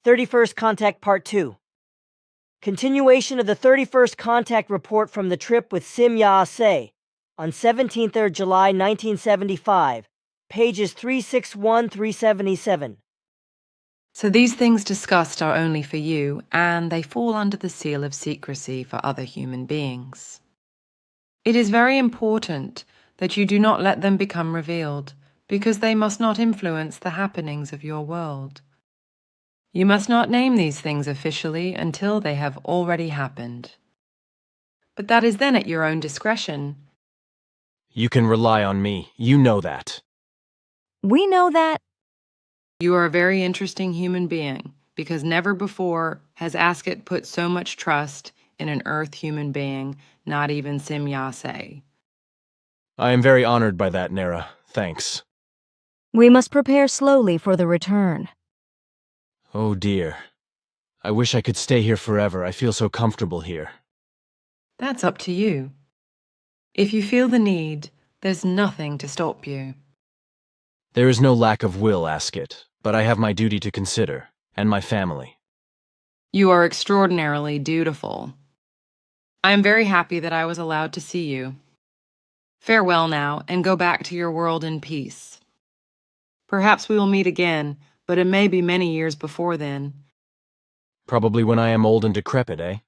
31st Contact Part 2. Continuation of the 31st Contact report from the trip with Sim Yaase on 17th July 1975, pages 361-377. So these things discussed are only for you, and they fall under the seal of secrecy for other human beings. It is very important that you do not let them become revealed, because they must not influence the happenings of your world. You must not name these things officially until they have already happened. But that is then at your own discretion. You can rely on me. You know that. We know that. You are a very interesting human being, because never before has Asket put so much trust in an Earth human being, not even Sim Yaase. I am very honored by that, Nera. Thanks. We must prepare slowly for the return. Oh dear. I wish I could stay here forever. I feel so comfortable here. That's up to you. If you feel the need, there's nothing to stop you. There is no lack of will, Asket, but I have my duty to consider, and my family. You are extraordinarily dutiful. I am very happy that I was allowed to see you. Farewell now, and go back to your world in peace. Perhaps we will meet again, but it may be many years before then. Probably when I am old and decrepit, eh?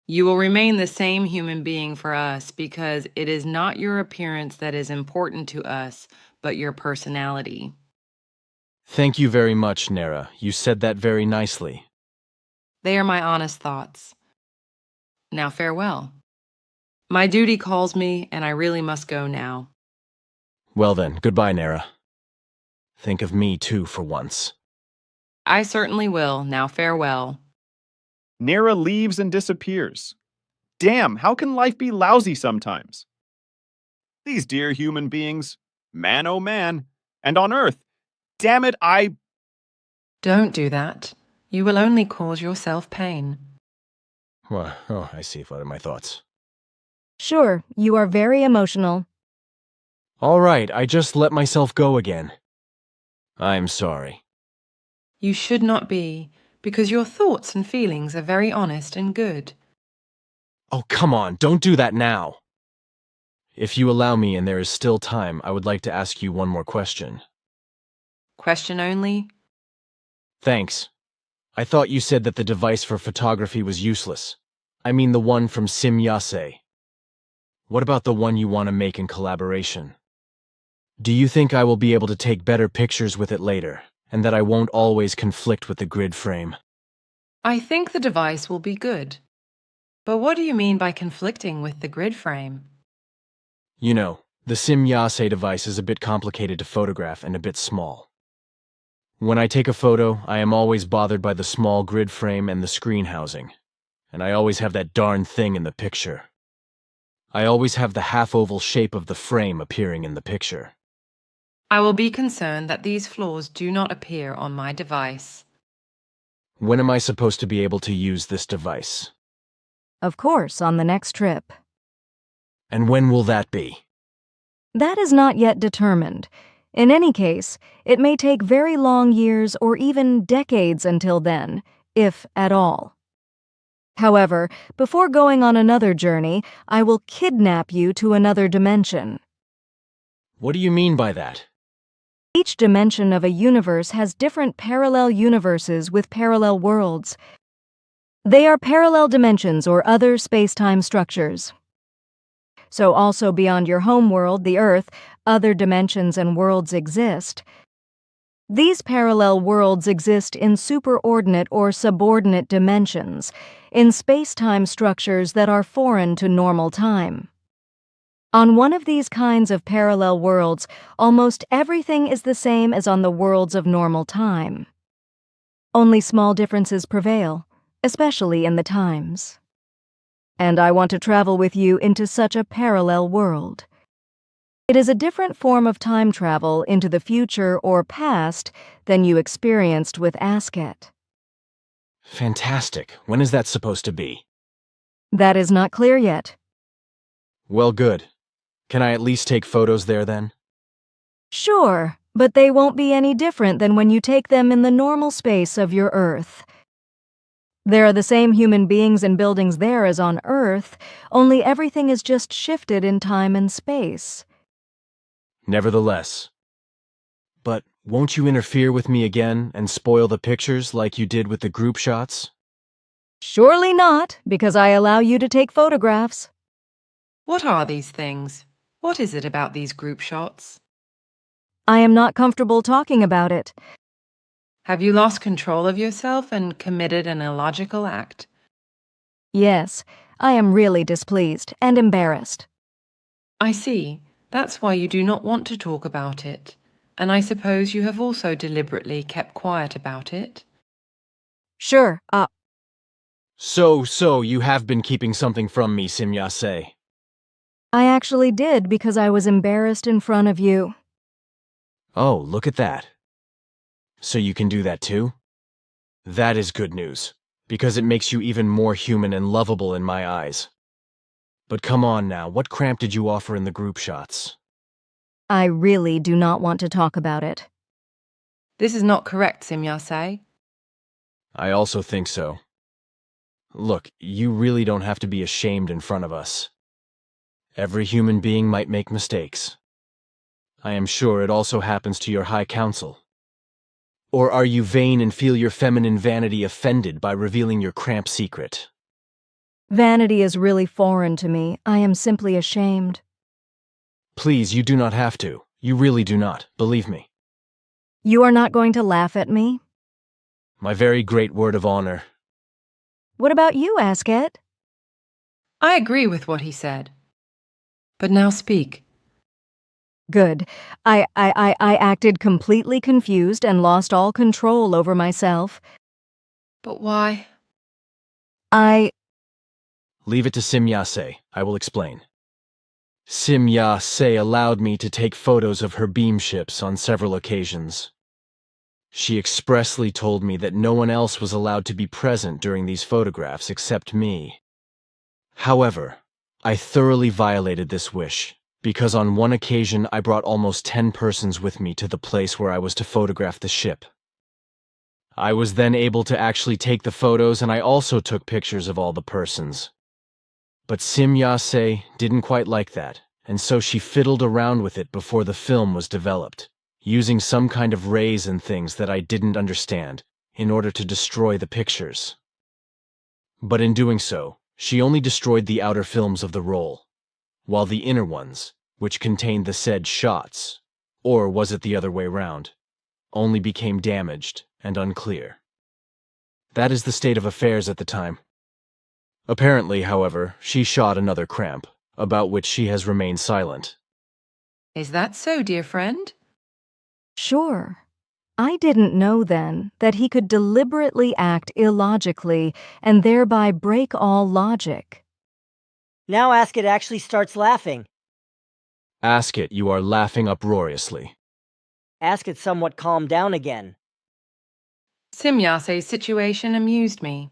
You will remain the same human being for us because it is not your appearance that is important to us, but your personality. Thank you very much, Nera. You said that very nicely. They are my honest thoughts. Now farewell. My duty calls me, and I really must go now. Well then, goodbye, Nera. Think of me, too, for once. I certainly will. Now farewell. Nera leaves and disappears. Damn, how can life be lousy sometimes? These dear human beings, man oh man, and on Earth, damn it, Don't do that. You will only cause yourself pain. Well, oh, I see. What are my thoughts? Sure, you are very emotional. All right, I just let myself go again. I'm sorry. You should not be, because your thoughts and feelings are very honest and good. Oh, come on, don't do that now. If you allow me and there is still time, I would like to ask you one more question. Question only? Thanks. I thought you said that the device for photography was useless. I mean the one from Sim Yaase. What about the one you want to make in collaboration? Do you think I will be able to take better pictures with it later, and that I won't always conflict with the grid frame? I think the device will be good. But what do you mean by conflicting with the grid frame? You know, the Sim Yaase device is a bit complicated to photograph and a bit small. When I take a photo, I am always bothered by the small grid frame and the screen housing, and I always have that darn thing in the picture. I always have the half-oval shape of the frame appearing in the picture. I will be concerned that these flaws do not appear on my device. When am I supposed to be able to use this device? Of course, on the next trip. And when will that be? That is not yet determined. In any case, it may take very long years or even decades until then, if at all. However, before going on another journey, I will kidnap you to another dimension. What do you mean by that? Each dimension of a universe has different parallel universes with parallel worlds. They are parallel dimensions or other space-time structures. So also beyond your home world, the Earth, other dimensions and worlds exist. These parallel worlds exist in superordinate or subordinate dimensions, in space-time structures that are foreign to normal time. On one of these kinds of parallel worlds, almost everything is the same as on the worlds of normal time. Only small differences prevail, especially in the times. And I want to travel with you into such a parallel world. It is a different form of time travel into the future or past than you experienced with Asket. Fantastic. When is that supposed to be? That is not clear yet. Well, good. Can I at least take photos there then? Sure, But they won't be any different than when you take them in the normal space of your Earth. There are the same human beings and buildings there as on Earth, only everything is just shifted in time and space. Nevertheless. But won't you interfere with me again and spoil the pictures like you did with the group shots? Surely not, because I allow you to take photographs. What are these things? What is it about these group shots? I am not comfortable talking about it. Have you lost control of yourself and committed an illogical act? Yes, I am really displeased and embarrassed. I see. That's why you do not want to talk about it. And I suppose you have also deliberately kept quiet about it? Sure, So you have been keeping something from me, Simyase. I actually did because I was embarrassed in front of you. Oh, look at that. So you can do that too? That is good news, because it makes you even more human and lovable in my eyes. But come on now, what cramp did you offer in the group shots? I really do not want to talk about it. This is not correct, Simyase. I also think so. Look, you really don't have to be ashamed in front of us. Every human being might make mistakes. I am sure it also happens to your High Council. Or are you vain and feel your feminine vanity offended by revealing your cramp secret? Vanity is really foreign to me. I am simply ashamed. Please, you do not have to. You really do not, believe me. You are not going to laugh at me? My very great word of honor. What about you, Asket? I agree with what he said. But now speak. Good. I acted completely confused and lost all control over myself. But why? Leave it to Simyase. I will explain. Simyase allowed me to take photos of her beam ships on several occasions. She expressly told me that no one else was allowed to be present during these photographs except me. However, I thoroughly violated this wish, because on one occasion I brought almost 10 persons with me to the place where I was to photograph the ship. I was then able to actually take the photos, and I also took pictures of all the persons. But Simyase didn't quite like that, and so she fiddled around with it before the film was developed, using some kind of rays and things that I didn't understand, in order to destroy the pictures. But in doing so, she only destroyed the outer films of the roll, while the inner ones, which contained the said shots, or was it the other way round, only became damaged and unclear. That is the state of affairs at the time. Apparently, however, she shot another cramp, about which she has remained silent. Is that so, dear friend? Sure. I didn't know then that he could deliberately act illogically and thereby break all logic. Now Asket actually starts laughing. Asket, you are laughing uproariously. Asket somewhat calmed down again. Simyase's situation amused me.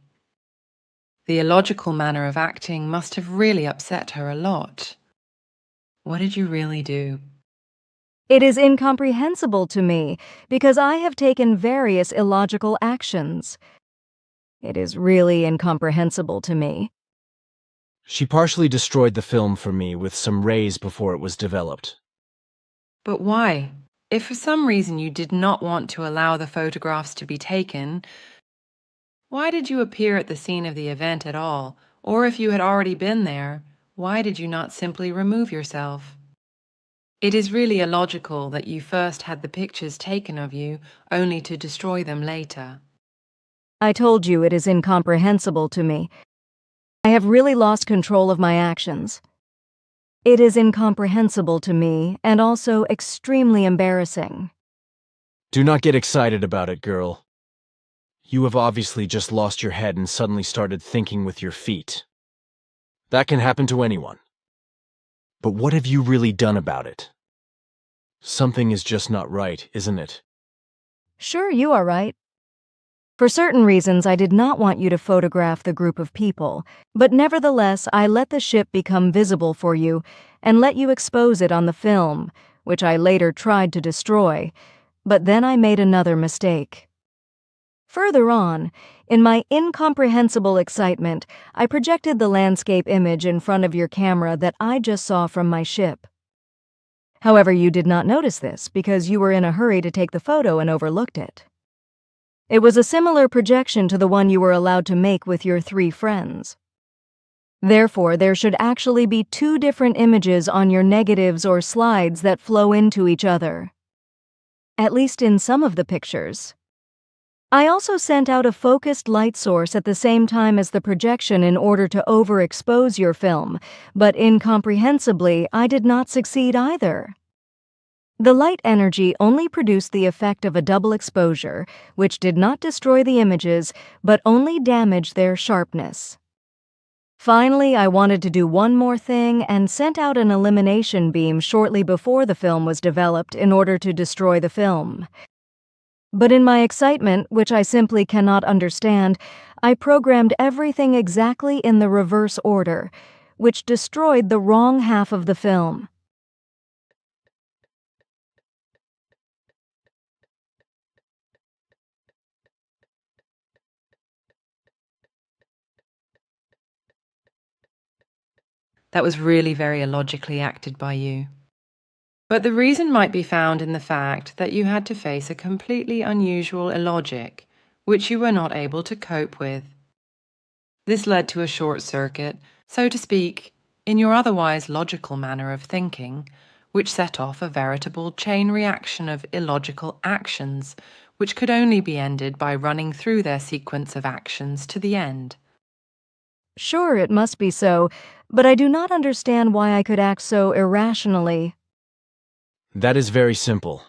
The illogical manner of acting must have really upset her a lot. What did you really do? It is incomprehensible to me because I have taken various illogical actions. It is really incomprehensible to me. She partially destroyed the film for me with some rays before it was developed. But why? If for some reason you did not want to allow the photographs to be taken, why did you appear at the scene of the event at all? Or if you had already been there, why did you not simply remove yourself? It is really illogical that you first had the pictures taken of you, only to destroy them later. I told you it is incomprehensible to me. I have really lost control of my actions. It is incomprehensible to me and also extremely embarrassing. Do not get excited about it, girl. You have obviously just lost your head and suddenly started thinking with your feet. That can happen to anyone. But what have you really done about it? Something is just not right, isn't it? Sure, you are right. For certain reasons, I did not want you to photograph the group of people, but nevertheless, I let the ship become visible for you and let you expose it on the film, which I later tried to destroy, But then I made another mistake. Further on, in my incomprehensible excitement, I projected the landscape image in front of your camera that I just saw from my ship. However, you did not notice this because you were in a hurry to take the photo and overlooked it. It was a similar projection to the one you were allowed to make with your 3 friends. Therefore, there should actually be 2 different images on your negatives or slides that flow into each other. At least in some of the pictures. I also sent out a focused light source at the same time as the projection in order to overexpose your film, but incomprehensibly, I did not succeed either. The light energy only produced the effect of a double exposure, which did not destroy the images, but only damaged their sharpness. Finally, I wanted to do one more thing and sent out an elimination beam shortly before the film was developed in order to destroy the film. But in my excitement, which I simply cannot understand, I programmed everything exactly in the reverse order, which destroyed the wrong half of the film. That was really very illogically acted by you. But the reason might be found in the fact that you had to face a completely unusual illogic, which you were not able to cope with. This led to a short circuit, so to speak, in your otherwise logical manner of thinking, which set off a veritable chain reaction of illogical actions, which could only be ended by running through their sequence of actions to the end. Sure, it must be so, but I do not understand why I could act so irrationally. That is very simple.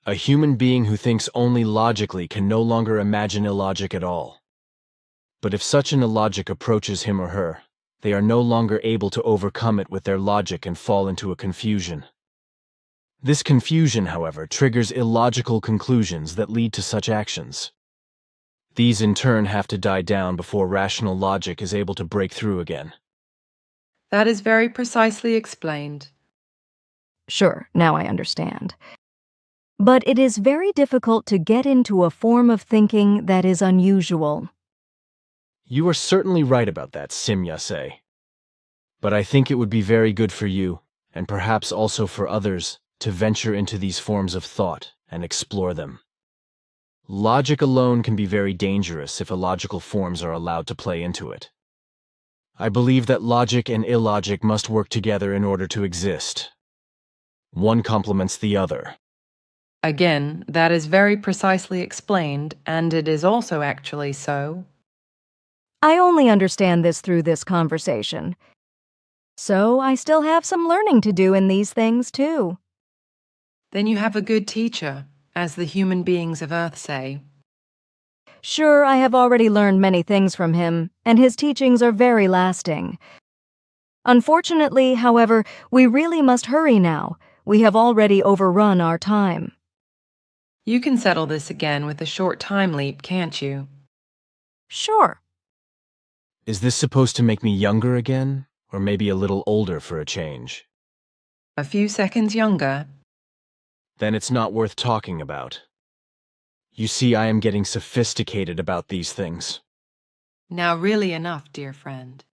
A human being who thinks only logically can no longer imagine illogic at all. But if such an illogic approaches him or her, they are no longer able to overcome it with their logic and fall into a confusion. This confusion, however, triggers illogical conclusions that lead to such actions. These in turn have to die down before rational logic is able to break through again. That is very precisely explained. Sure, now I understand. But it is very difficult to get into a form of thinking that is unusual. You are certainly right about that, Simyase. But I think it would be very good for you, and perhaps also for others, to venture into these forms of thought and explore them. Logic alone can be very dangerous if illogical forms are allowed to play into it. I believe that logic and illogic must work together in order to exist. One complements the other. Again, that is very precisely explained, and it is also actually so. I only understand this through this conversation. So I still have some learning to do in these things, too. Then you have a good teacher, as the human beings of Earth say. Sure, I have already learned many things from him, and his teachings are very lasting. Unfortunately, however, we really must hurry now. We have already overrun our time. You can settle this again with a short time leap, can't you? Sure. Is this supposed to make me younger again, or maybe a little older for a change? A few seconds younger. Then it's not worth talking about. You see, I am getting sophisticated about these things. Now really enough, dear friend.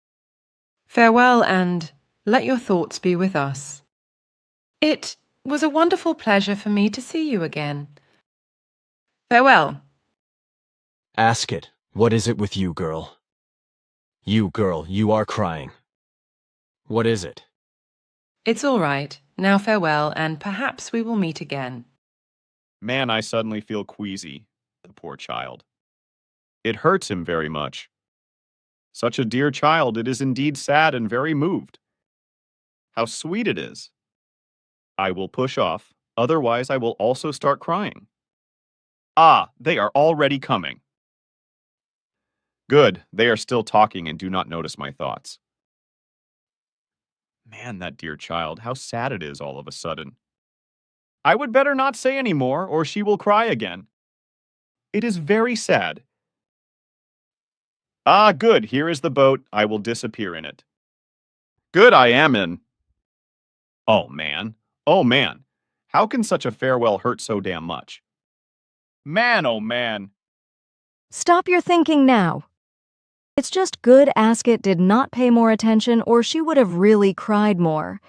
Farewell, and let your thoughts be with us. It was a wonderful pleasure for me to see you again. Farewell. Ask it. What is it with you, girl? You, girl, you are crying. What is it? It's all right. Now farewell, and perhaps we will meet again. Man, I suddenly feel queasy. The poor child. It hurts him very much. Such a dear child, it is indeed sad and very moved. How sweet it is. I will push off, otherwise I will also start crying. Ah, they are already coming. Good, they are still talking and do not notice my thoughts. Man, that dear child, how sad it is all of a sudden. I would better not say any more, or she will cry again. It is very sad. Ah, good, here is the boat. I will disappear in it. Good, I am in. Oh, man. Oh, man. How can such a farewell hurt so damn much? Man, oh man. Stop your thinking now. It's just good Ascot did not pay more attention or she would have really cried more.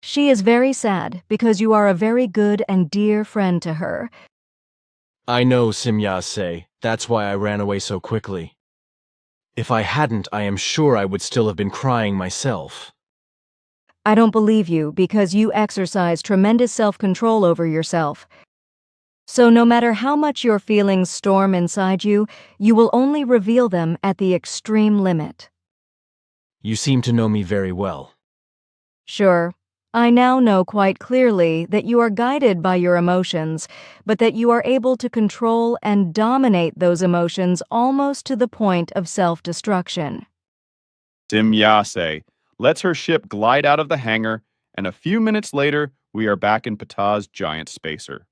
She is very sad because you are a very good and dear friend to her. I know, Simyase. That's why I ran away so quickly. If I hadn't, I am sure I would still have been crying myself. I don't believe you because you exercise tremendous self-control over yourself. So no matter how much your feelings storm inside you, you will only reveal them at the extreme limit. You seem to know me very well. Sure, I now know quite clearly that you are guided by your emotions, but that you are able to control and dominate those emotions almost to the point of self-destruction. Simyase lets her ship glide out of the hangar, and a few minutes later, we are back in Ptah's giant spacer.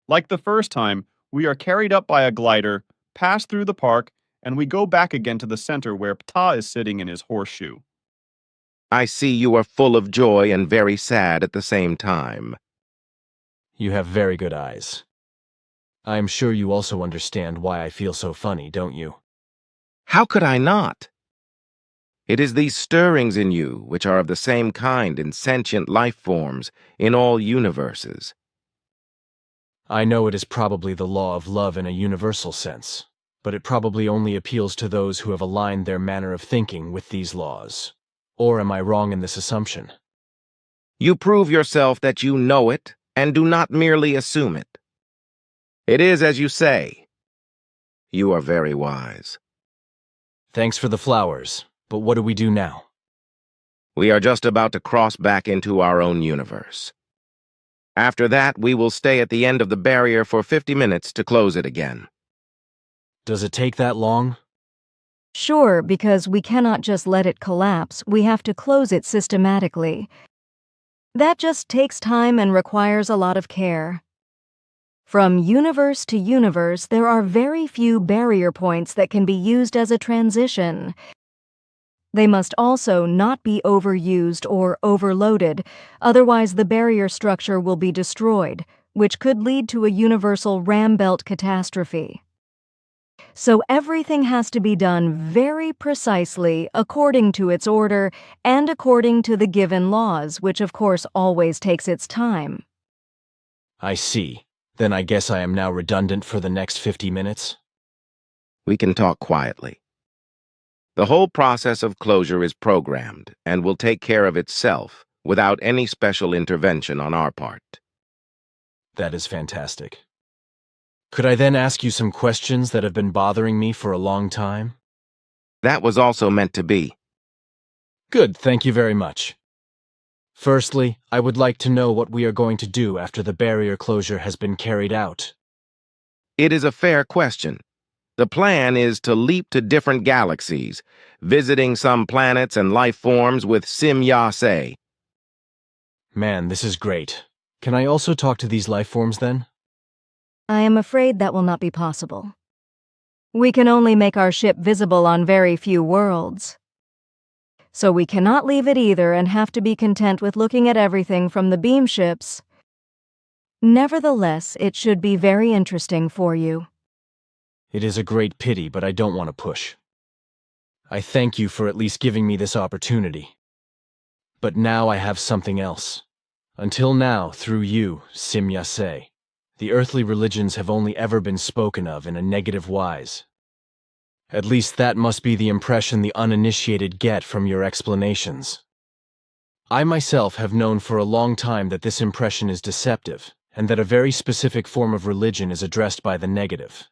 Like the first time, we are carried up by a glider, pass through the park, and we go back again to the center where Ptah is sitting in his horseshoe. I see you are full of joy and very sad at the same time. You have very good eyes. I am sure you also understand why I feel so funny, don't you? How could I not? It is these stirrings in you which are of the same kind in sentient life forms in all universes. I know it is probably the law of love in a universal sense, but it probably only appeals to those who have aligned their manner of thinking with these laws. Or am I wrong in this assumption? You prove yourself that you know it and do not merely assume it. It is as you say. You are very wise. Thanks for the flowers, but what do we do now? We are just about to cross back into our own universe. After that, we will stay at the end of the barrier for 50 minutes to close it again. Does it take that long? Sure, because we cannot just let it collapse, we have to close it systematically. That just takes time and requires a lot of care. From universe to universe, there are very few barrier points that can be used as a transition. They must also not be overused or overloaded, otherwise the barrier structure will be destroyed, which could lead to a universal ram belt catastrophe. So everything has to be done very precisely according to its order and according to the given laws, which of course always takes its time. I see. Then I guess I am now redundant for the next 50 minutes? We can talk quietly. The whole process of closure is programmed and will take care of itself without any special intervention on our part. That is fantastic. Could I then ask you some questions that have been bothering me for a long time? That was also meant to be. Good, thank you very much. Firstly, I would like to know what we are going to do after the barrier closure has been carried out. It is a fair question. The plan is to leap to different galaxies, visiting some planets and life forms with Simyase. Man, this is great. Can I also talk to these life forms then? I am afraid that will not be possible. We can only make our ship visible on very few worlds. So we cannot leave it either and have to be content with looking at everything from the beam ships. Nevertheless, it should be very interesting for you. It is a great pity, but I don't want to push. I thank you for at least giving me this opportunity. But now I have something else. Until now, through you, Simyase, the earthly religions have only ever been spoken of in a negative wise. At least that must be the impression the uninitiated get from your explanations. I myself have known for a long time that this impression is deceptive, and that a very specific form of religion is addressed by the negative.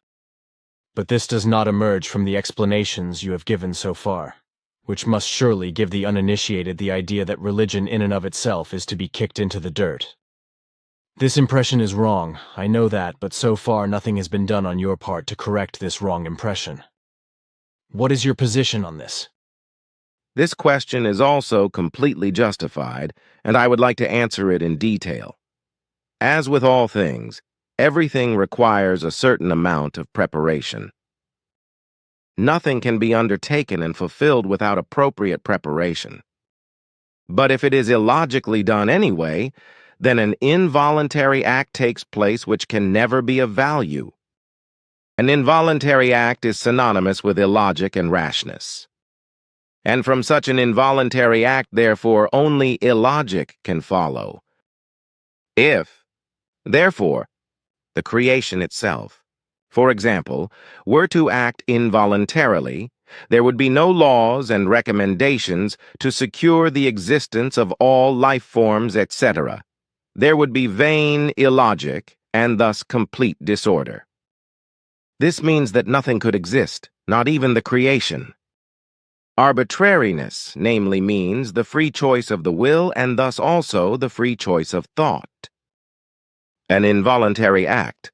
But this does not emerge from the explanations you have given so far, which must surely give the uninitiated the idea that religion in and of itself is to be kicked into the dirt. This impression is wrong, I know that, but so far nothing has been done on your part to correct this wrong impression. What is your position on this? This question is also completely justified, and I would like to answer it in detail. As with all things, everything requires a certain amount of preparation. Nothing can be undertaken and fulfilled without appropriate preparation. But if it is illogically done anyway, then an involuntary act takes place which can never be of value. An involuntary act is synonymous with illogic and rashness. And from such an involuntary act, therefore, only illogic can follow. If, therefore, the creation itself, for example, were to act involuntarily, there would be no laws and recommendations to secure the existence of all life forms, etc. There would be vain illogic and thus complete disorder. This means that nothing could exist, not even the creation. Arbitrariness, namely, means the free choice of the will and thus also the free choice of thought. An involuntary act,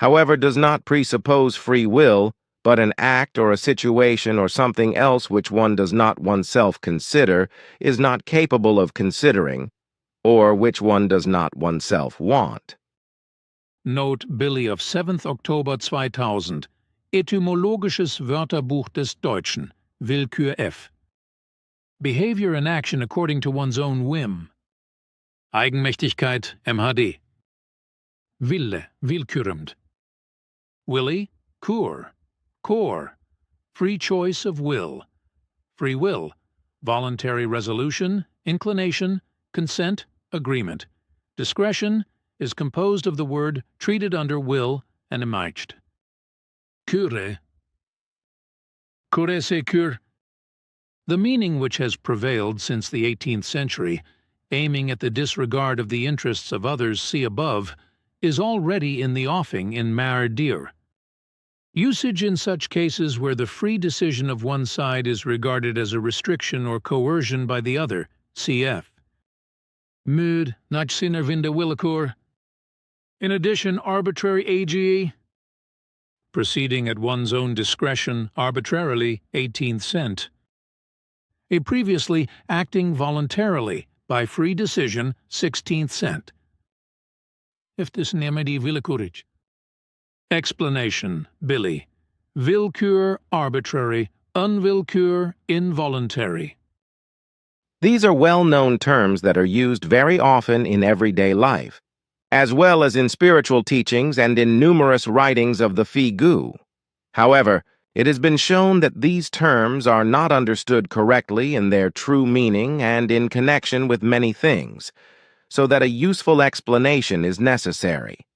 however, does not presuppose free will, but an act or a situation or something else which one does not oneself consider, is not capable of considering, or which one does not oneself want. Note Billy of 7th Oktober 2000. Etymologisches Wörterbuch des Deutschen. Willkür F. Behavior and action according to one's own whim. Eigenmächtigkeit MHD. Wille, willkürend. Willy, Kur. Core. Free choice of will. Free will. Voluntary resolution, inclination, consent, agreement. Discretion is composed of the word treated under will and emaicht. Kure. Kure se kur. The meaning which has prevailed since the 18th century, aiming at the disregard of the interests of others see above, is already in the offing in Mare Deer. Usage in such cases where the free decision of one side is regarded as a restriction or coercion by the other, cf. Mood, nachsinnervinde willekeur. In addition, arbitrary AGE, proceeding at one's own discretion, arbitrarily, 18th cent. A previously acting voluntarily, by free decision, 16th cent. If this nemedi willekeurig. Explanation, Billy. Willkür, arbitrary, unwillkür, involuntary. These are well-known terms that are used very often in everyday life, as well as in spiritual teachings and in numerous writings of the Figu. However, it has been shown that these terms are not understood correctly in their true meaning and in connection with many things, so that a useful explanation is necessary.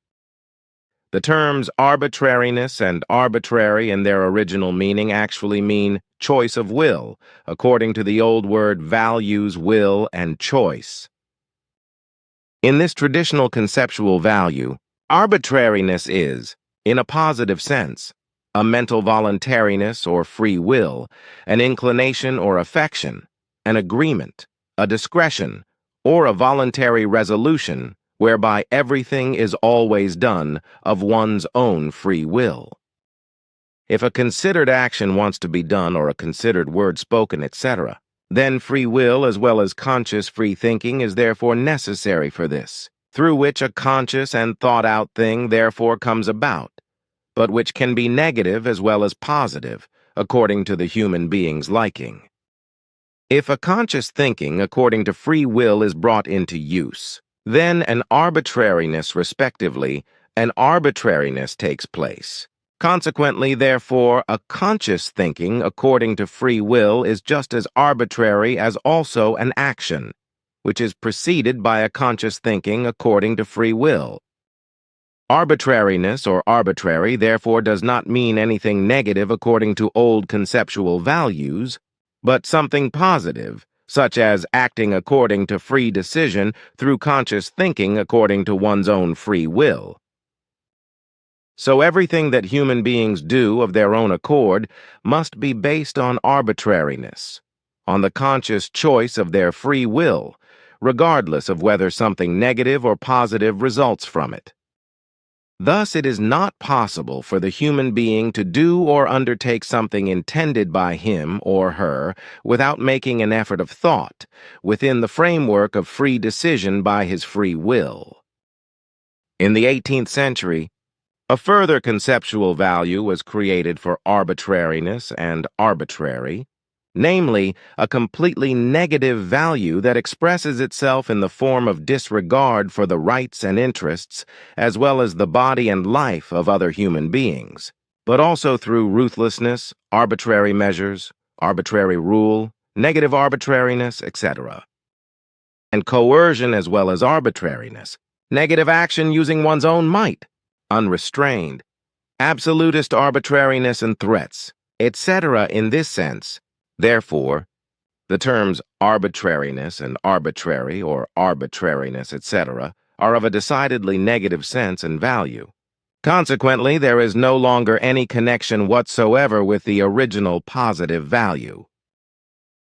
The terms arbitrariness and arbitrary in their original meaning actually mean choice of will, according to the old word values, will, and choice. In this traditional conceptual value, arbitrariness is, in a positive sense, a mental voluntariness or free will, an inclination or affection, an agreement, a discretion, or a voluntary resolution whereby everything is always done of one's own free will. If a considered action wants to be done or a considered word spoken, etc., then free will as well as conscious free thinking is therefore necessary for this, through which a conscious and thought-out thing therefore comes about, but which can be negative as well as positive, according to the human being's liking. If a conscious thinking according to free will is brought into use, then an arbitrariness, respectively, an arbitrariness takes place. Consequently, therefore, a conscious thinking according to free will is just as arbitrary as also an action, which is preceded by a conscious thinking according to free will. Arbitrariness or arbitrary, therefore, does not mean anything negative according to old conceptual values, but something positive, such as acting according to free decision through conscious thinking according to one's own free will. So everything that human beings do of their own accord must be based on arbitrariness, on the conscious choice of their free will, regardless of whether something negative or positive results from it. Thus, it is not possible for the human being to do or undertake something intended by him or her without making an effort of thought, within the framework of free decision by his free will. In the 18th century, a further conceptual value was created for arbitrariness and arbitrary, namely, a completely negative value that expresses itself in the form of disregard for the rights and interests, as well as the body and life of other human beings, but also through ruthlessness, arbitrary measures, arbitrary rule, negative arbitrariness, etc., and coercion as well as arbitrariness, negative action using one's own might, unrestrained, absolutist arbitrariness and threats, etc. in this sense. Therefore, the terms arbitrariness and arbitrary or arbitrariness, etc., are of a decidedly negative sense and value. Consequently, there is no longer any connection whatsoever with the original positive value.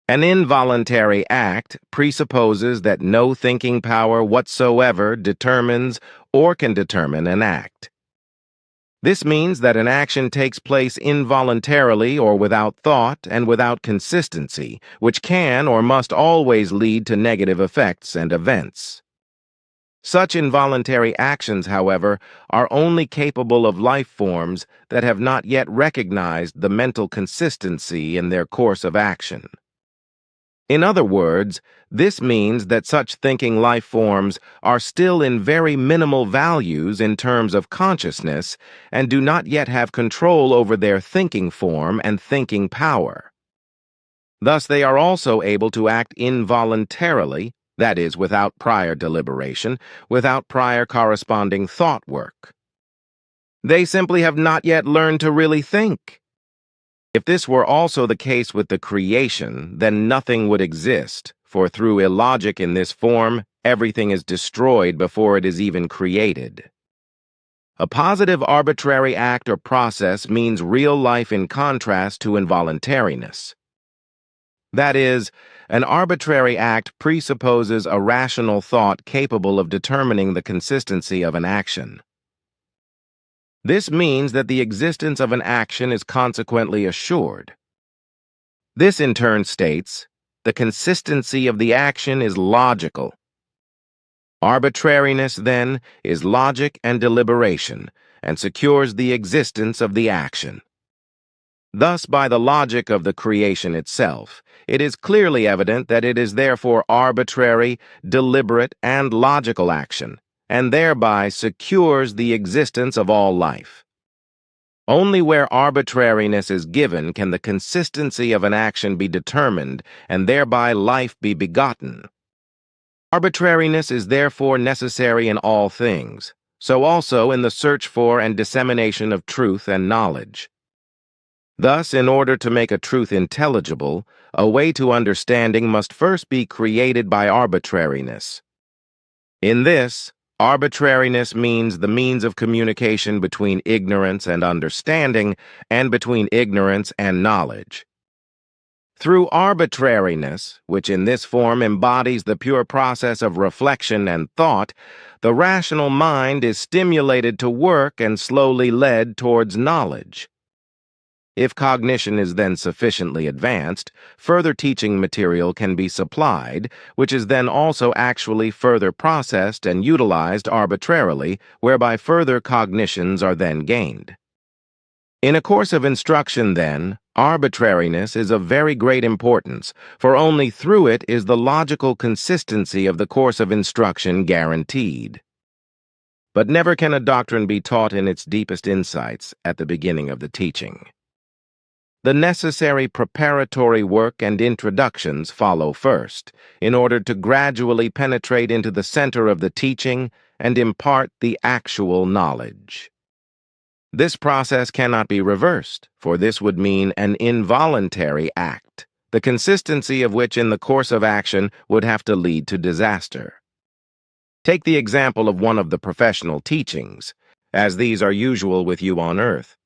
An involuntary act presupposes that no thinking power whatsoever determines or can determine an act. This means that an action takes place involuntarily or without thought and without consistency, which can or must always lead to negative effects and events. Such involuntary actions, however, are only capable of life forms that have not yet recognized the mental consistency in their course of action. In other words, this means that such thinking life forms are still in very minimal values in terms of consciousness and do not yet have control over their thinking form and thinking power. Thus, they are also able to act involuntarily, that is, without prior deliberation, without prior corresponding thought work. They simply have not yet learned to really think. If this were also the case with the creation, then nothing would exist, for through illogic in this form, everything is destroyed before it is even created. A positive arbitrary act or process means real life in contrast to involuntariness. That is, an arbitrary act presupposes a rational thought capable of determining the consistency of an action. This means that the existence of an action is consequently assured. This in turn states, the consistency of the action is logical. Arbitrariness, then, is logic and deliberation, and secures the existence of the action. Thus, by the logic of the creation itself, it is clearly evident that it is therefore arbitrary, deliberate, and logical action, and thereby secures the existence of all life. Only where arbitrariness is given can the consistency of an action be determined and thereby life be begotten. Arbitrariness is therefore necessary in all things, so also in the search for and dissemination of truth and knowledge. Thus, in order to make a truth intelligible, a way to understanding must first be created by arbitrariness. In this, arbitrariness means the means of communication between ignorance and understanding, and between ignorance and knowledge. Through arbitrariness, which in this form embodies the pure process of reflection and thought, the rational mind is stimulated to work and slowly led towards knowledge. If cognition is then sufficiently advanced, further teaching material can be supplied, which is then also actually further processed and utilized arbitrarily, whereby further cognitions are then gained. In a course of instruction, then, arbitrariness is of very great importance, for only through it is the logical consistency of the course of instruction guaranteed. But never can a doctrine be taught in its deepest insights at the beginning of the teaching. The necessary preparatory work and introductions follow first, in order to gradually penetrate into the center of the teaching and impart the actual knowledge. This process cannot be reversed, for this would mean an involuntary act, the consistency of which in the course of action would have to lead to disaster. Take the example of one of the professional teachings, as these are usual with you on Earth.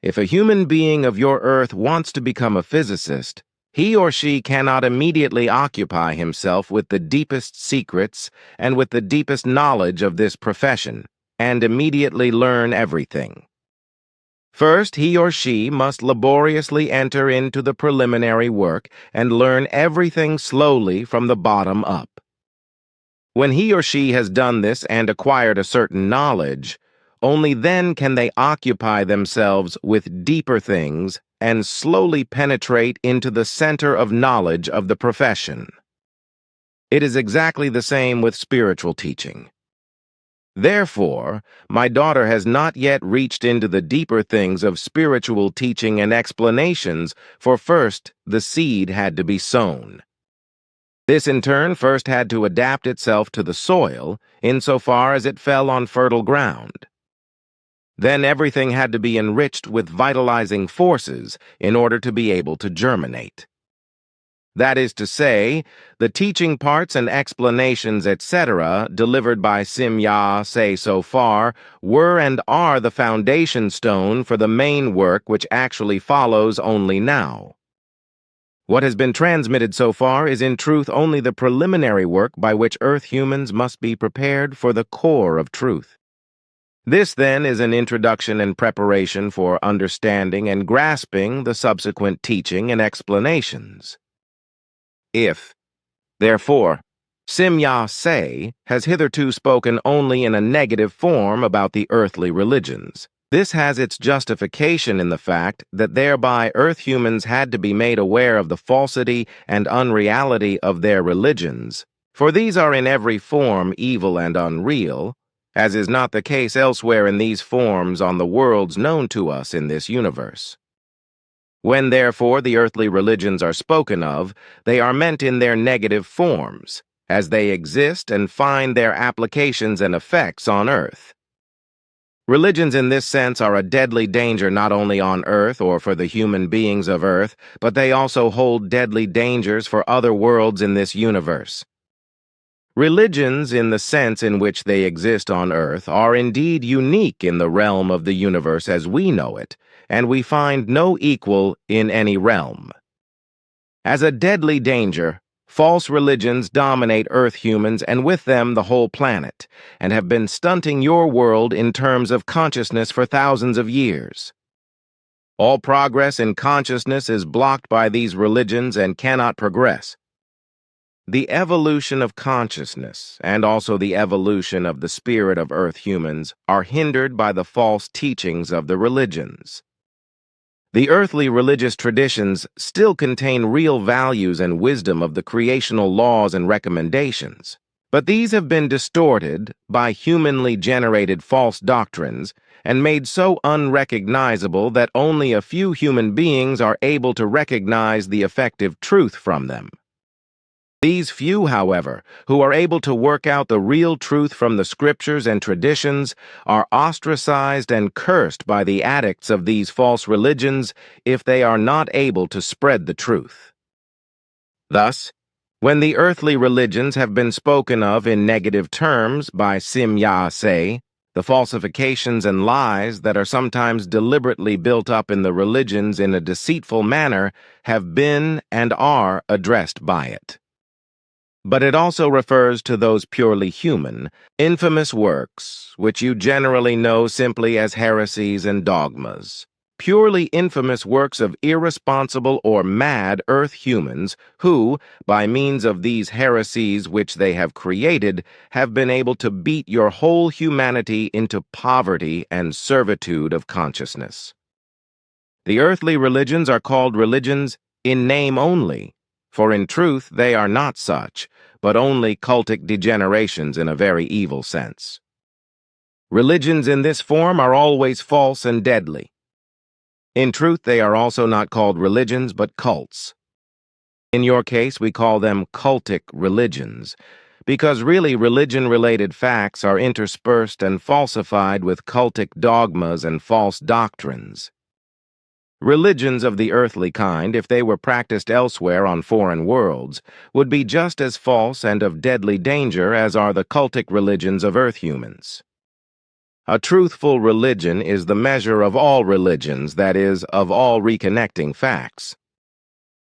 If a human being of your Earth wants to become a physicist, he or she cannot immediately occupy himself with the deepest secrets and with the deepest knowledge of this profession, and immediately learn everything. First, he or she must laboriously enter into the preliminary work and learn everything slowly from the bottom up. When he or she has done this and acquired a certain knowledge, only then can they occupy themselves with deeper things and slowly penetrate into the center of knowledge of the profession. It is exactly the same with spiritual teaching. Therefore, my daughter has not yet reached into the deeper things of spiritual teaching and explanations, for first the seed had to be sown. This in turn first had to adapt itself to the soil, insofar as it fell on fertile ground. Then everything had to be enriched with vitalizing forces in order to be able to germinate. That is to say, the teaching parts and explanations, etc., delivered by Sim-Ya say so far, were and are the foundation stone for the main work which actually follows only now. What has been transmitted so far is in truth only the preliminary work by which Earth humans must be prepared for the core of truth. This, then, is an introduction and preparation for understanding and grasping the subsequent teaching and explanations. If, therefore, Sim-Ya Say has hitherto spoken only in a negative form about the earthly religions, this has its justification in the fact that thereby Earth humans had to be made aware of the falsity and unreality of their religions, for these are in every form evil and unreal, as is not the case elsewhere in these forms on the worlds known to us in this universe. When, therefore, the earthly religions are spoken of, they are meant in their negative forms, as they exist and find their applications and effects on Earth. Religions in this sense are a deadly danger not only on Earth or for the human beings of Earth, but they also hold deadly dangers for other worlds in this universe. Religions, in the sense in which they exist on Earth, are indeed unique in the realm of the universe as we know it, and we find no equal in any realm. As a deadly danger, false religions dominate Earth humans and with them the whole planet, and have been stunting your world in terms of consciousness for thousands of years. All progress in consciousness is blocked by these religions and cannot progress. The evolution of consciousness, and also the evolution of the spirit of Earth humans, are hindered by the false teachings of the religions. The earthly religious traditions still contain real values and wisdom of the creational laws and recommendations, but these have been distorted by humanly generated false doctrines and made so unrecognizable that only a few human beings are able to recognize the effective truth from them. These few, however, who are able to work out the real truth from the scriptures and traditions are ostracized and cursed by the addicts of these false religions if they are not able to spread the truth. Thus, when the earthly religions have been spoken of in negative terms by Sim-Ya Say, the falsifications and lies that are sometimes deliberately built up in the religions in a deceitful manner have been and are addressed by it. But it also refers to those purely human, infamous works, which you generally know simply as heresies and dogmas. Purely infamous works of irresponsible or mad Earth humans who, by means of these heresies which they have created, have been able to beat your whole humanity into poverty and servitude of consciousness. The earthly religions are called religions in name only, for in truth they are not such, but only cultic degenerations in a very evil sense. Religions in this form are always false and deadly. In truth, they are also not called religions, but cults. In your case, we call them cultic religions, because really religion-related facts are interspersed and falsified with cultic dogmas and false doctrines. Religions of the earthly kind, if they were practiced elsewhere on foreign worlds, would be just as false and of deadly danger as are the cultic religions of Earth humans. A truthful religion is the measure of all religions, that is, of all reconnecting facts.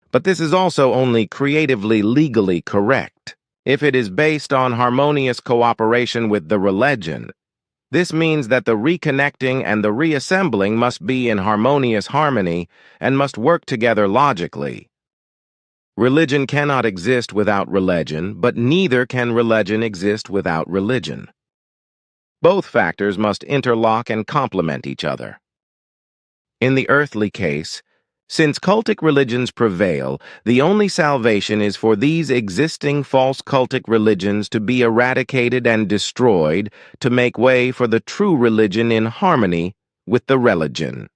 But this is also only creatively legally correct if it is based on harmonious cooperation with the religion. This means that the reconnecting and the reassembling must be in harmonious harmony and must work together logically. Religion cannot exist without religion, but neither can religion exist without religion. Both factors must interlock and complement each other. In the earthly case, Since cultic religions prevail, the only salvation is for these existing false cultic religions to be eradicated and destroyed to make way for the true religion in harmony with the religion.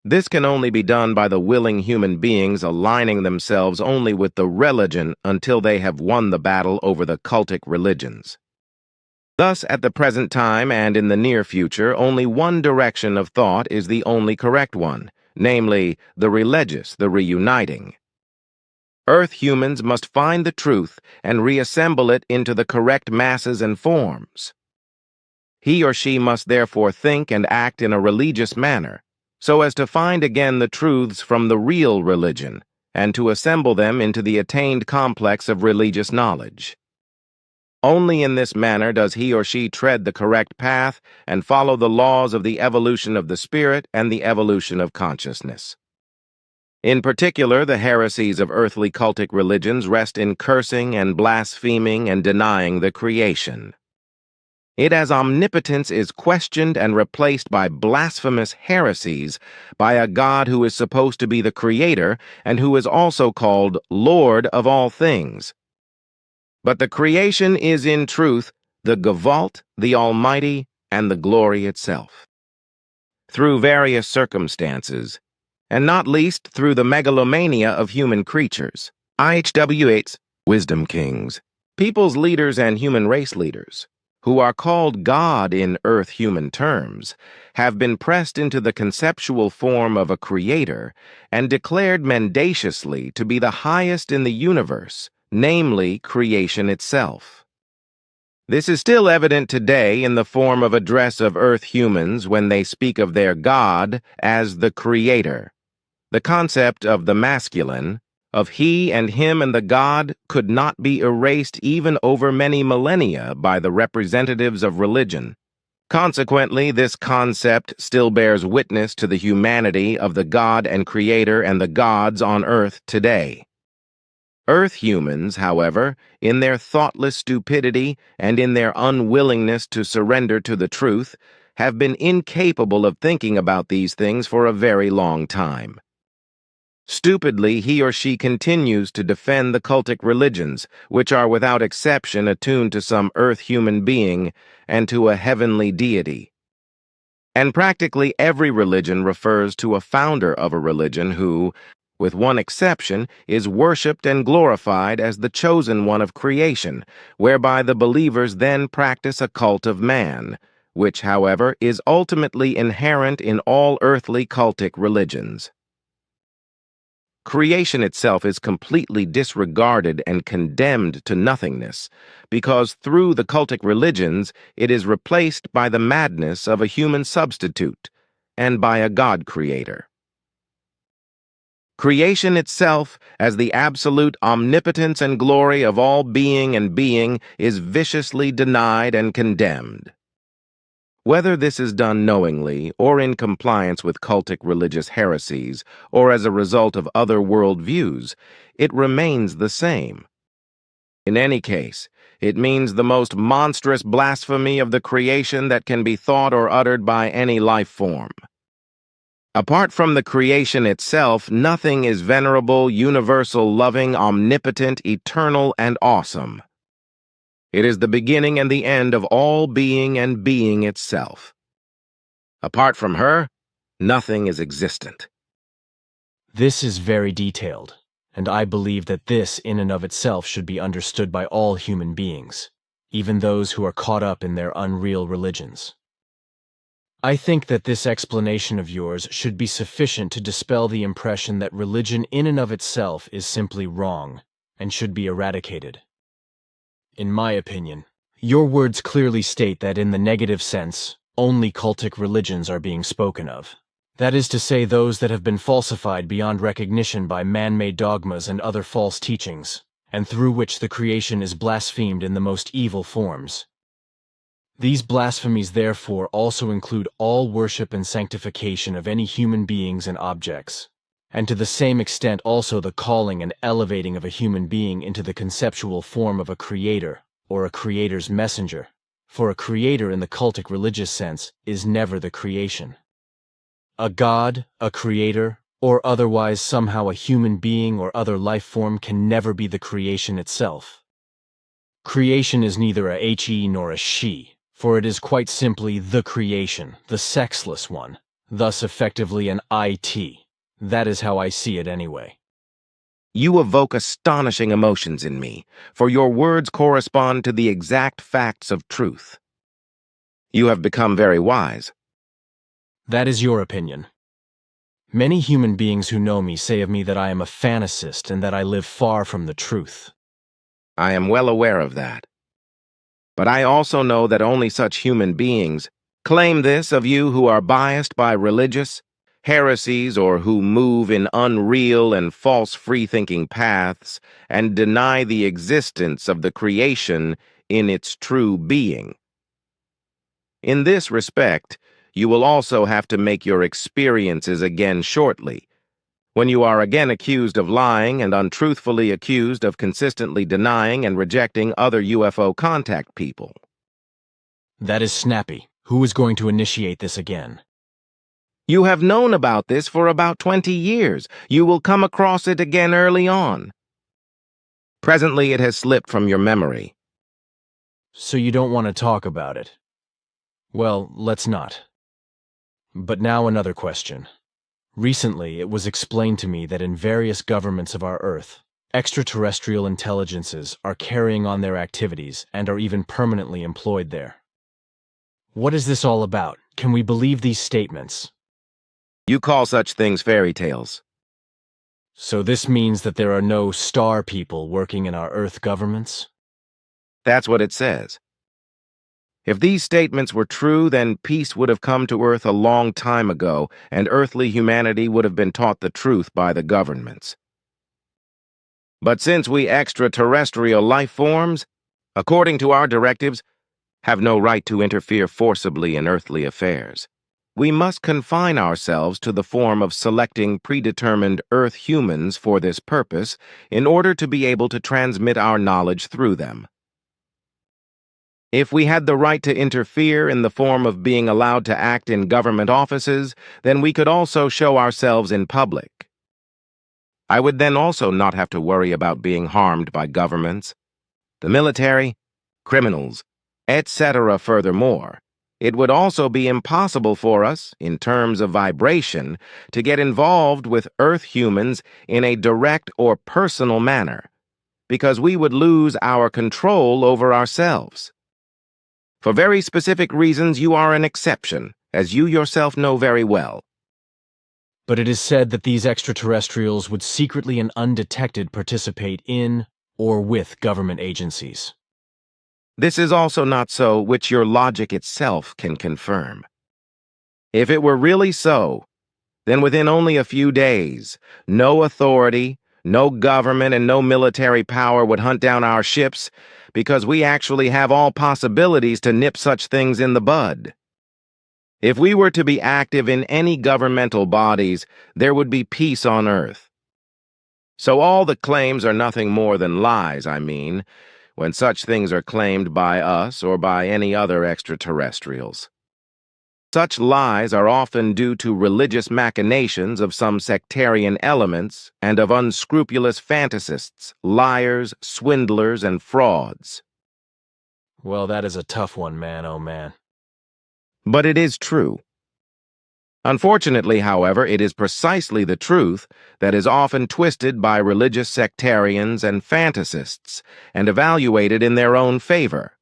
This can only be done by the willing human beings aligning themselves only with the religion until they have won the battle over the cultic religions. Thus, at the present time and in the near future, only one direction of thought is the only correct one, namely, the religious, the reuniting. Earth humans must find the truth and reassemble it into the correct masses and forms. He or she must therefore think and act in a religious manner, so as to find again the truths from the real religion, and to assemble them into the attained complex of religious knowledge. Only in this manner does he or she tread the correct path and follow the laws of the evolution of the spirit and the evolution of consciousness. In particular, the heresies of earthly cultic religions rest in cursing and blaspheming and denying the creation. It as omnipotence is questioned and replaced by blasphemous heresies by a God who is supposed to be the creator and who is also called Lord of all things. But the creation is in truth the Gewalt, the Almighty, and the glory itself. Through various circumstances, and not least through the megalomania of human creatures, IHWH's Wisdom Kings, people's leaders and human race leaders, who are called God in earth-human terms, have been pressed into the conceptual form of a creator and declared mendaciously to be the highest in the universe, namely creation itself. This is still evident today in the form of address of earth humans when they speak of their God as the creator. The concept of the masculine, of he and him and the God, could not be erased even over many millennia by the representatives of religion. Consequently, this concept still bears witness to the humanity of the God and Creator and the gods on earth today. Earth humans, however, in their thoughtless stupidity and in their unwillingness to surrender to the truth, have been incapable of thinking about these things for a very long time. Stupidly, he or she continues to defend the cultic religions, which are without exception attuned to some earth human being and to a heavenly deity. And practically every religion refers to a founder of a religion who, with one exception, is worshipped and glorified as the chosen one of creation, whereby the believers then practice a cult of man, which, however, is ultimately inherent in all earthly cultic religions. Creation itself is completely disregarded and condemned to nothingness, because through the cultic religions it is replaced by the madness of a human substitute and by a God creator. Creation itself, as the absolute omnipotence and glory of all being and being, is viciously denied and condemned. Whether this is done knowingly or in compliance with cultic religious heresies or as a result of other world views, it remains the same. In any case, it means the most monstrous blasphemy of the creation that can be thought or uttered by any life form. Apart from the creation itself, nothing is venerable, universal, loving, omnipotent, eternal, and awesome. It is the beginning and the end of all being and being itself. Apart from her, nothing is existent. This is very detailed, and I believe that this in and of itself should be understood by all human beings, even those who are caught up in their unreal religions. I think that this explanation of yours should be sufficient to dispel the impression that religion in and of itself is simply wrong and should be eradicated. In my opinion, your words clearly state that in the negative sense, only cultic religions are being spoken of. That is to say, those that have been falsified beyond recognition by man-made dogmas and other false teachings, and through which the creation is blasphemed in the most evil forms. These blasphemies therefore also include all worship and sanctification of any human beings and objects, and to the same extent also the calling and elevating of a human being into the conceptual form of a creator, or a creator's messenger, for a creator in the cultic religious sense is never the creation. A god, a creator, Or otherwise somehow a human being or other life form can never be the creation itself. Creation is neither a he nor a she, for it is quite simply the creation, the sexless one, thus effectively an it. That is how I see it anyway. You evoke astonishing emotions in me, for your words correspond to the exact facts of truth. You have become very wise. That is your opinion. Many human beings who know me say of me that I am a fantasist and that I live far from the truth. I am well aware of that. But I also know that only such human beings claim this of you who are biased by religious heresies or who move in unreal and false free-thinking paths and deny the existence of the creation in its true being. In this respect, you will also have to make your experiences again shortly, when you are again accused of lying and untruthfully accused of consistently denying and rejecting other UFO contact people. That is snappy. Who is going to initiate this again? You have known about this for about 20 years. You will come across it again early on. Presently, it has slipped from your memory. So you don't want to talk about it? Well, let's not. But now another question. Recently, it was explained to me that in various governments of our Earth, extraterrestrial intelligences are carrying on their activities and are even permanently employed there. What is this all about? Can we believe these statements? You call such things fairy tales. So this means that there are no star people working in our Earth governments? That's what it says. If these statements were true, then peace would have come to Earth a long time ago, and earthly humanity would have been taught the truth by the governments. But since we extraterrestrial life forms, according to our directives, have no right to interfere forcibly in earthly affairs, we must confine ourselves to the form of selecting predetermined Earth humans for this purpose in order to be able to transmit our knowledge through them. If we had the right to interfere in the form of being allowed to act in government offices, then we could also show ourselves in public. I would then also not have to worry about being harmed by governments, the military, criminals, etc. Furthermore, it would also be impossible for us, in terms of vibration, to get involved with Earth humans in a direct or personal manner, because we would lose our control over ourselves. For very specific reasons, you are an exception, as you yourself know very well. But it is said that these extraterrestrials would secretly and undetected participate in or with government agencies. This is also not so, which your logic itself can confirm. If it were really so, then within only a few days, no authority, no government, and no military power would hunt down our ships, because we actually have all possibilities to nip such things in the bud. If we were to be active in any governmental bodies, there would be peace on Earth. So all the claims are nothing more than lies, when such things are claimed by us or by any other extraterrestrials. Such lies are often due to religious machinations of some sectarian elements and of unscrupulous fantasists, liars, swindlers, and frauds. Well, that is a tough one, man, oh man. But it is true. Unfortunately, however, it is precisely the truth that is often twisted by religious sectarians and fantasists and evaluated in their own favor.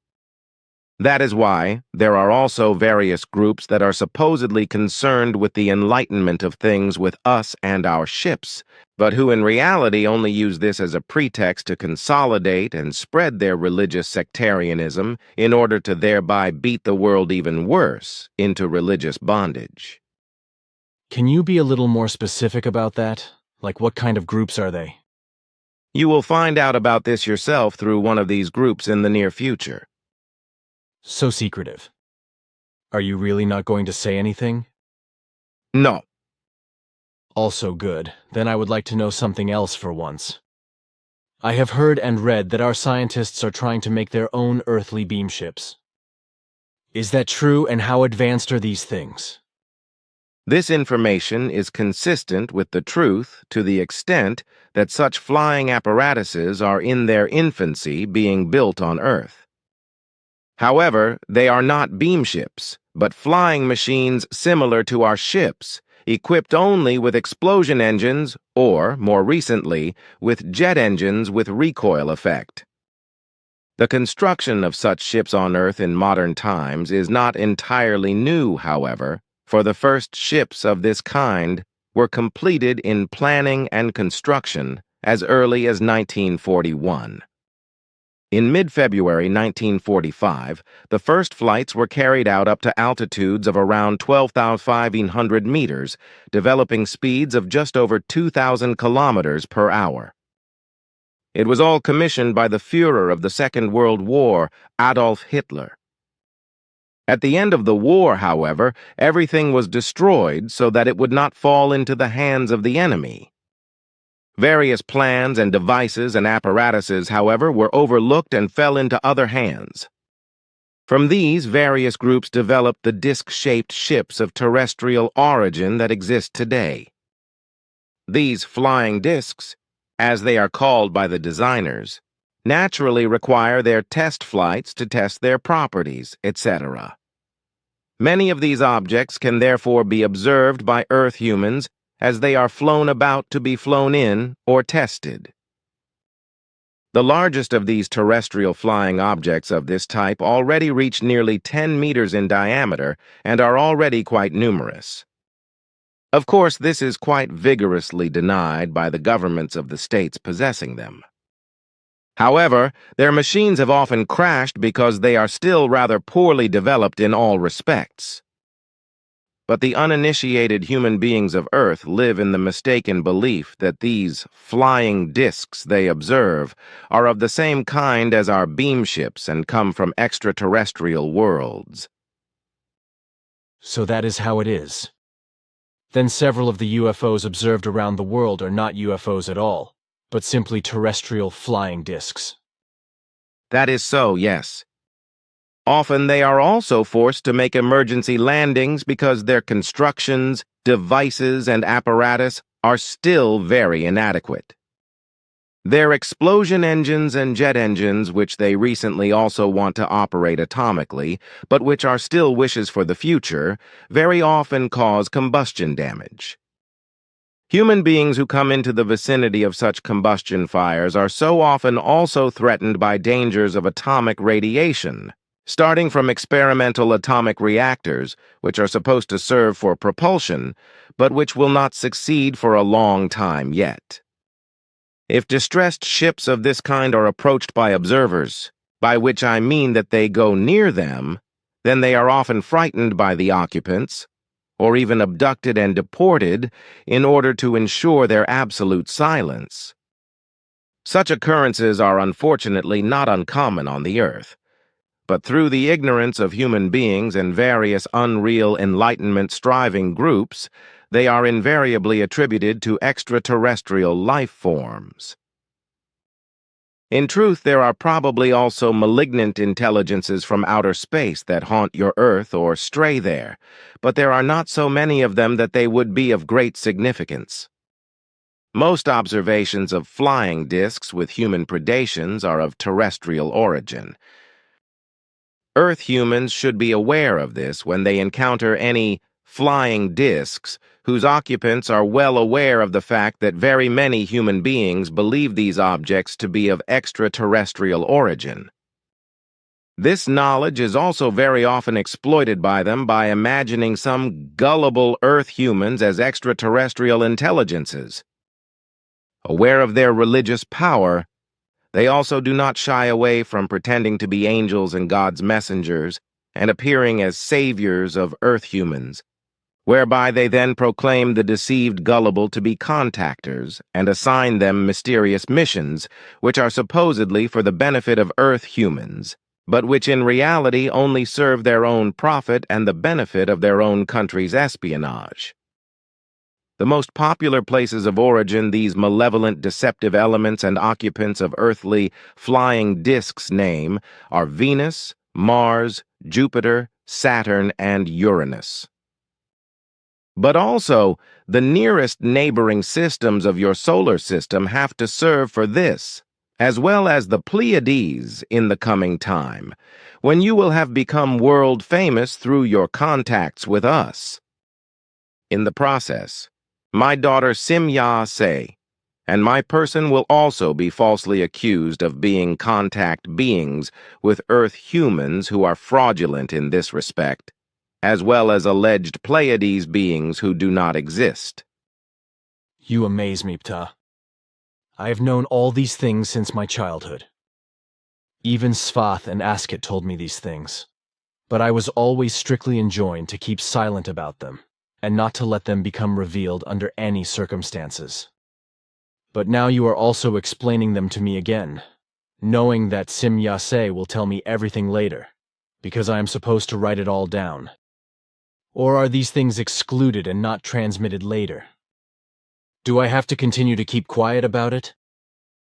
That is why there are also various groups that are supposedly concerned with the enlightenment of things with us and our ships, but who in reality only use this as a pretext to consolidate and spread their religious sectarianism in order to thereby beat the world even worse into religious bondage. Can you be a little more specific about that? Like what kind of groups are they? You will find out about this yourself through one of these groups in the near future. So secretive. Are you really not going to say anything? No. Also good. Then I would like to know something else for once. I have heard and read that our scientists are trying to make their own earthly beam ships. Is that true, and how advanced are these things? This information is consistent with the truth to the extent that such flying apparatuses are in their infancy being built on Earth. However, they are not beam ships, but flying machines similar to our ships, equipped only with explosion engines or, more recently, with jet engines with recoil effect. The construction of such ships on Earth in modern times is not entirely new, however, for the first ships of this kind were completed in planning and construction as early as 1941. In mid-February 1945, the first flights were carried out up to altitudes of around 12,500 meters, developing speeds of just over 2,000 kilometers per hour. It was all commissioned by the Führer of the Second World War, Adolf Hitler. At the end of the war, however, everything was destroyed so that it would not fall into the hands of the enemy. Various plans and devices and apparatuses, however, were overlooked and fell into other hands. From these, various groups developed the disc-shaped ships of terrestrial origin that exist today. These flying discs, as they are called by the designers, naturally require their test flights to test their properties, etc. Many of these objects can therefore be observed by Earth humans as they are flown about to be flown in or tested. The largest of these terrestrial flying objects of this type already reach nearly 10 meters in diameter and are already quite numerous. Of course, this is quite vigorously denied by the governments of the states possessing them. However, their machines have often crashed because they are still rather poorly developed in all respects. But the uninitiated human beings of Earth live in the mistaken belief that these flying discs they observe are of the same kind as our beam ships and come from extraterrestrial worlds. So that is how it is. Then several of the UFOs observed around the world are not UFOs at all, but simply terrestrial flying discs. That is so, yes. Often they are also forced to make emergency landings because their constructions, devices, and apparatus are still very inadequate. Their explosion engines and jet engines, which they recently also want to operate atomically, but which are still wishes for the future, very often cause combustion damage. Human beings who come into the vicinity of such combustion fires are so often also threatened by dangers of atomic radiation, starting from experimental atomic reactors, which are supposed to serve for propulsion, but which will not succeed for a long time yet. If distressed ships of this kind are approached by observers, by which I mean that they go near them, then they are often frightened by the occupants, or even abducted and deported in order to ensure their absolute silence. Such occurrences are unfortunately not uncommon on the Earth, but through the ignorance of human beings and various unreal enlightenment-striving groups, they are invariably attributed to extraterrestrial life forms. In truth, there are probably also malignant intelligences from outer space that haunt your Earth or stray there, but there are not so many of them that they would be of great significance. Most observations of flying discs with human predations are of terrestrial origin. Earth humans should be aware of this when they encounter any flying discs whose occupants are well aware of the fact that very many human beings believe these objects to be of extraterrestrial origin. This knowledge is also very often exploited by them by imagining some gullible Earth humans as extraterrestrial intelligences. Aware of their religious power, they also do not shy away from pretending to be angels and God's messengers and appearing as saviors of Earth humans, whereby they then proclaim the deceived gullible to be contactors and assign them mysterious missions, which are supposedly for the benefit of Earth humans, but which in reality only serve their own profit and the benefit of their own country's espionage. The most popular places of origin these malevolent deceptive elements and occupants of earthly flying discs name are Venus, Mars, Jupiter, Saturn, and Uranus. But also, the nearest neighboring systems of your solar system have to serve for this, as well as the Pleiades in the coming time, when you will have become world famous through your contacts with us. In the process, my daughter Simya Se and my person will also be falsely accused of being contact beings with Earth humans who are fraudulent in this respect, as well as alleged Pleiades beings who do not exist. You amaze me, Ptah. I have known all these things since my childhood. Even Svath and Asket told me these things, but I was always strictly enjoined to keep silent about them and not to let them become revealed under any circumstances. But now you are also explaining them to me again, knowing that Simya Se will tell me everything later, because I am supposed to write it all down. Or are these things excluded and not transmitted later? Do I have to continue to keep quiet about it?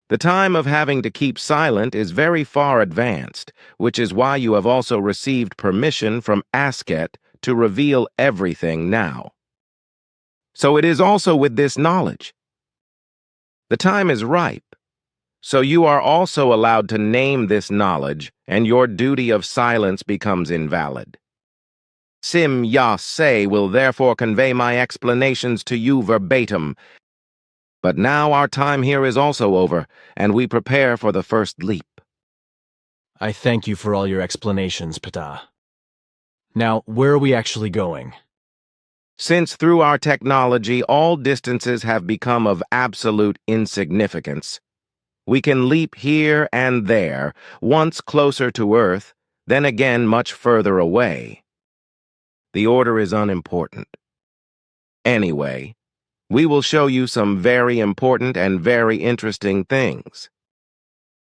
The time of having to keep silent is very far advanced, which is why you have also received permission from Asket to reveal everything now. So it is also with this knowledge. The time is ripe, so you are also allowed to name this knowledge, and your duty of silence becomes invalid. Simya Se will therefore convey my explanations to you verbatim. But now our time here is also over, and we prepare for the first leap. I thank you for all your explanations, Ptah. Now, where are we actually going? Since through our technology all distances have become of absolute insignificance, we can leap here and there, once closer to Earth, then again much further away. The order is unimportant. Anyway, we will show you some very important and very interesting things.